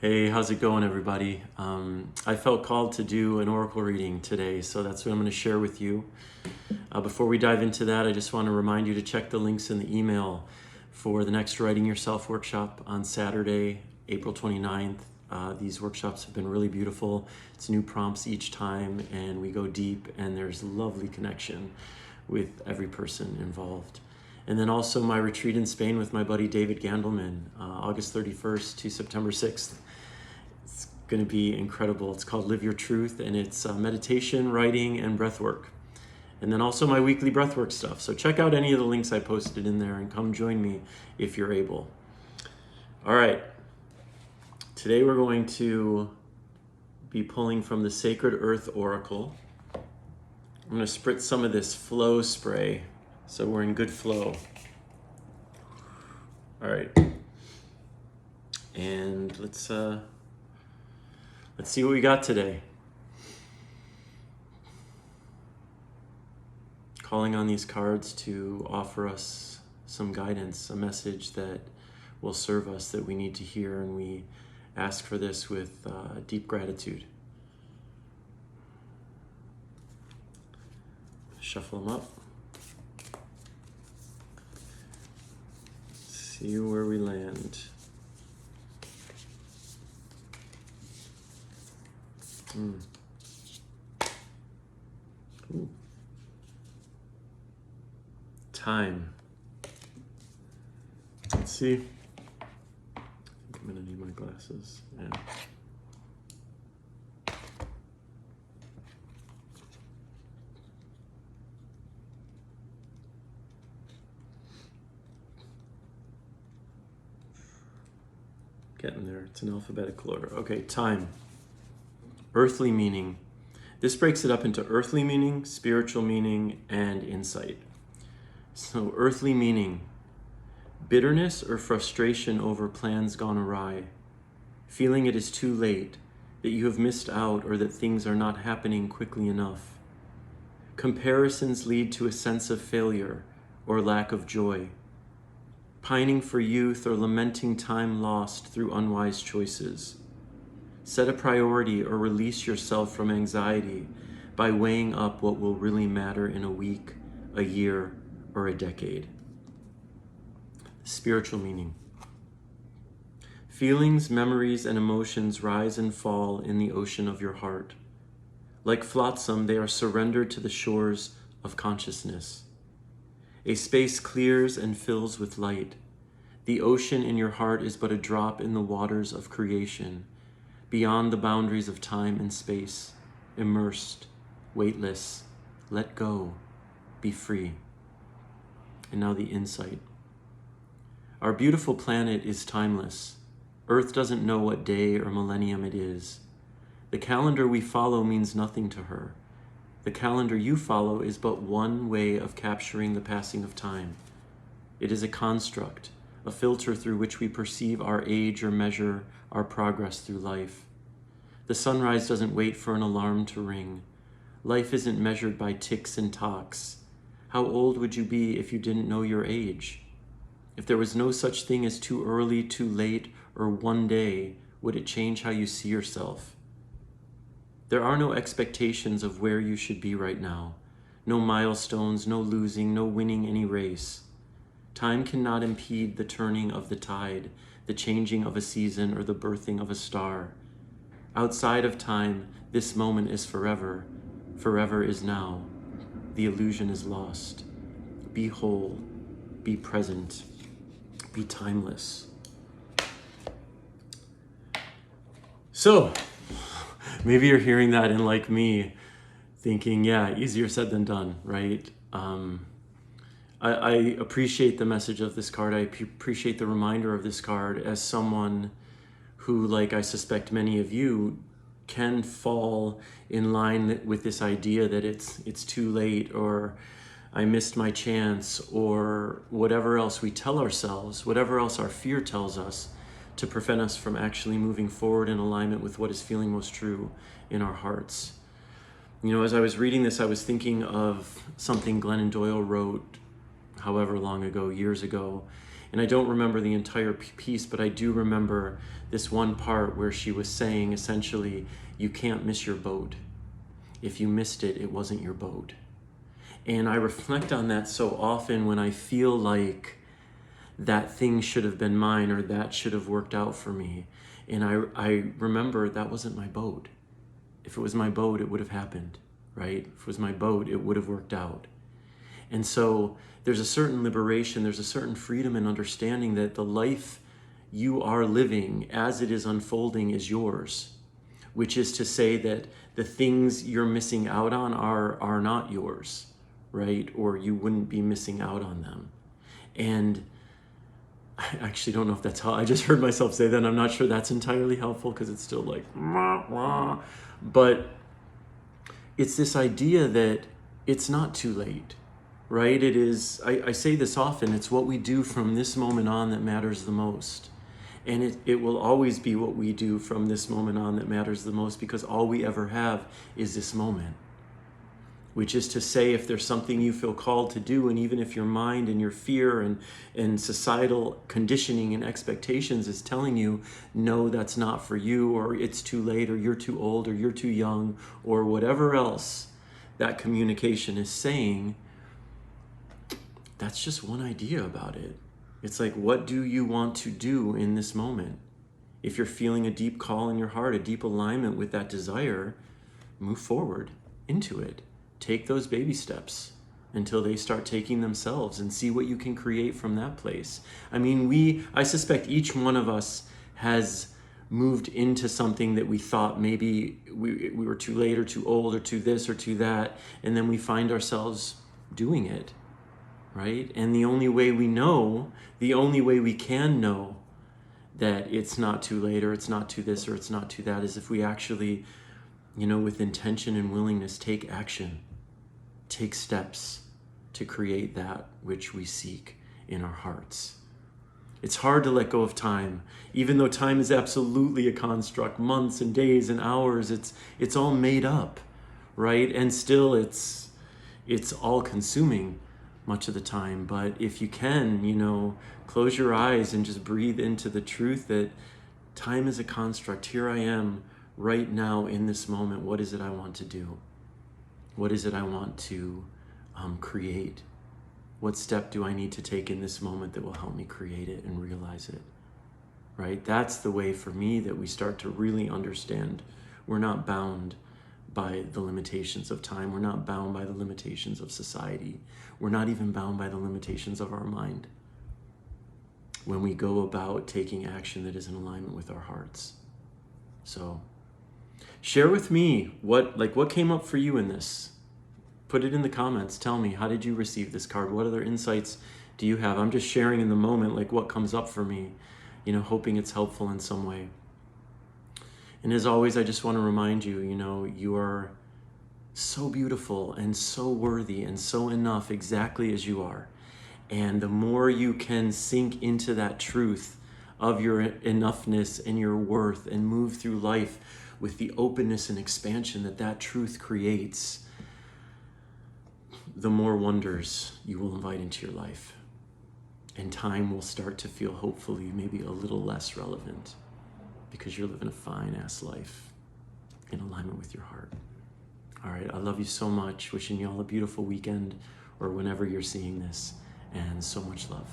Hey, how's it going, everybody? I felt called to do an oracle reading today, so that's what I'm going to share with you. Before we dive into that, I just want to remind you to check the links in the email for the next Writing Yourself workshop on Saturday, April 29th. These workshops have been really beautiful. It's new prompts each time, and we go deep, and there's lovely connection with every person involved. And then also my retreat in Spain with my buddy David Gandelman, August 31st to September 6th. It's going to be incredible. It's called Live Your Truth, and it's meditation, writing, and breath work. And then also my weekly breathwork stuff. So check out any of the links I posted in there and come join me if you're able. All right. Today we're going to be pulling from the Sacred Earth Oracle. I'm going to spritz some of this flow spray so we're in good flow. All right. And let's see what we got today. Calling on these cards to offer us some guidance, a message that will serve us, that we need to hear, and we ask for this with deep gratitude. Shuffle them up. See where we land. Ooh. Time. Let's see. I think I'm gonna need my glasses. Yeah. Getting there. It's an alphabetical order. Okay, time. Earthly meaning. This breaks it up into earthly meaning, spiritual meaning, and insight. So, earthly meaning. Bitterness or frustration over plans gone awry. Feeling it is too late, that you have missed out, or that things are not happening quickly enough. Comparisons lead to a sense of failure or lack of joy. Pining for youth or lamenting time lost through unwise choices. Set a priority or release yourself from anxiety by weighing up what will really matter in a week, a year, or a decade. Spiritual meaning. Feelings, memories, and emotions rise and fall in the ocean of your heart. Like flotsam, they are surrendered to the shores of consciousness. A space clears and fills with light. The ocean in your heart is but a drop in the waters of creation, beyond the boundaries of time and space, immersed, weightless, let go, be free. And now the insight. Our beautiful planet is timeless. Earth doesn't know what day or millennium it is. The calendar we follow means nothing to her. The calendar you follow is but one way of capturing the passing of time. It is a construct, a filter through which we perceive our age or measure our progress through life. The sunrise doesn't wait for an alarm to ring. Life isn't measured by ticks and tocks. How old would you be if you didn't know your age? If there was no such thing as too early, too late, or one day, would it change how you see yourself? There are no expectations of where you should be right now. No milestones, no losing, no winning any race. Time cannot impede the turning of the tide, the changing of a season, or the birthing of a star. Outside of time, this moment is forever. Forever is now. The illusion is lost. Be whole. Be present. Be timeless. So, maybe you're hearing that and like me, thinking, yeah, easier said than done, right? I appreciate the message of this card. I appreciate the reminder of this card as someone who, like I suspect many of you, can fall in line with this idea that it's too late, or I missed my chance, or whatever else we tell ourselves, whatever else our fear tells us to prevent us from actually moving forward in alignment with what is feeling most true in our hearts. You know, as I was reading this, I was thinking of something Glennon Doyle wrote however long ago, years ago, And I don't remember the entire piece, but I do remember this one part where she was saying essentially, you can't miss your boat. If you missed it, it wasn't your boat. And I reflect on that so often when I feel like that thing should have been mine or that should have worked out for me. And I remember that wasn't my boat. If it was my boat, it would have happened, right? If it was my boat, it would have worked out. And so there's a certain liberation, there's a certain freedom and understanding that the life you are living as it is unfolding is yours, which is to say that the things you're missing out on are not yours, right? Or you wouldn't be missing out on them. And I actually don't know if that's how, I just heard myself say that, and I'm not sure that's entirely helpful because it's still like, wah, wah. But it's this idea that it's not too late, right? It is, I say this often, it's what we do from this moment on that matters the most. And it will always be what we do from this moment on that matters the most, because all we ever have is this moment. Which is to say, if there's something you feel called to do, and even if your mind and your fear and societal conditioning and expectations is telling you, no, that's not for you, or it's too late, or you're too old, or you're too young, or whatever else that communication is saying, that's just one idea about it. It's like, what do you want to do in this moment? If you're feeling a deep call in your heart, a deep alignment with that desire, move forward into it. Take those baby steps until they start taking themselves, and see what you can create from that place. I mean, I suspect each one of us has moved into something that we thought maybe we were too late or too old or too this or too that, and then we find ourselves doing it, right? And the only way we can know that it's not too late or it's not too this or it's not too that is if we actually, with intention and willingness, take action, take steps to create that which we seek in our hearts. It's hard to let go of time, even though time is absolutely a construct. Months and days and hours, it's all made up, right? And still it's all consuming much of the time. But if you can, close your eyes and just breathe into the truth that time is a construct. Here I am right now in this moment. What is it I want to do? What is it I want to create? What step do I need to take in this moment that will help me create it and realize it? Right? That's the way for me that we start to really understand we're not bound by the limitations of time. We're not bound by the limitations of society. We're not even bound by the limitations of our mind when we go about taking action that is in alignment with our hearts. So share with me what came up for you in this. Put it in the comments. Tell me, how did you receive this card? What other insights do you have? I'm just sharing in the moment, what comes up for me, hoping it's helpful in some way. And as always, I just want to remind you, you are so beautiful and so worthy and so enough exactly as you are. And the more you can sink into that truth of your enoughness and your worth and move through life with the openness and expansion that truth creates, the more wonders you will invite into your life. And time will start to feel, hopefully, maybe a little less relevant, because you're living a fine-ass life in alignment with your heart. All right, I love you so much. Wishing you all a beautiful weekend, or whenever you're seeing this, and so much love.